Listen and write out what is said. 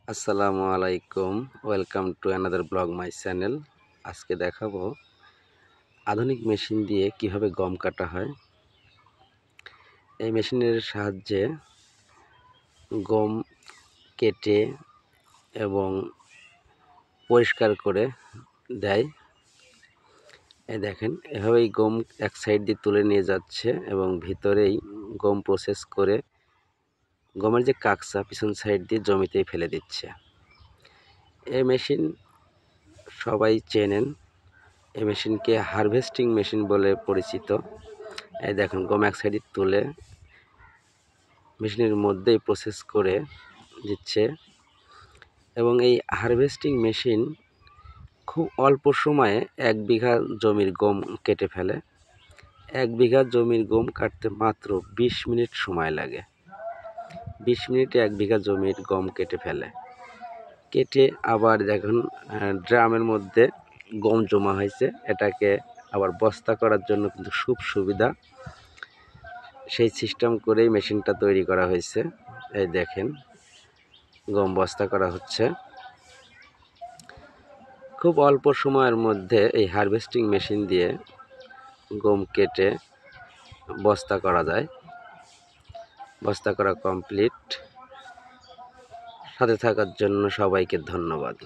আসসালামু আলাইকুম, welcome to another blog my channel. আজকে দেখাবো আধুনিক মেশিন দিয়ে কিভাবে গম কাটা হয়। এই মেশিনের সাহায্যে গম কেটে এবং পরিষ্কার করে দেয়। এই দেখেন, এভাবেই গম এক সাইড দিয়ে তুলে নিয়ে যাচ্ছে এবং ভিতরেই গম প্রসেস করে গমের যে কাকসা পিছন সাইড দিয়ে জমিতেই ফেলে দিচ্ছে। এই মেশিন সবাই চেনেন। এই মেশিনকে হারভেস্টিং মেশিন বলে পরিচিত। এই দেখুন, গম এক সাইডে তুলে মেশিনের মধ্যেই প্রসেস করে দিচ্ছে এবং এই হারভেস্টিং মেশিন খুব অল্প সময়ে 1 বিঘা জমির গম কেটে ফেলে। 1 বিঘা জমির গম কাটতে মাত্র 20 মিনিট সময় লাগে। 20 মিনিটে 1 বিঘা জমির গম কেটে ফেলে। কেটে আবার দেখুন ড্রামের মধ্যে গম জমা হয়েছে, এটাকে আবার বস্তা করার জন্য কিন্তু খুব সুবিধা। সেই সিস্টেম করেই মেশিনটা তৈরি করা হয়েছে। এই দেখেন, গম বস্তা করা হচ্ছে। খুব অল্প সময়ের মধ্যে এই হারভেস্টিং মেশিন দিয়ে গম কেটে বস্তা করা যায়। বস্তা করা কমপ্লিট। সাথে থাকার জন্য সবাইকে ধন্যবাদ।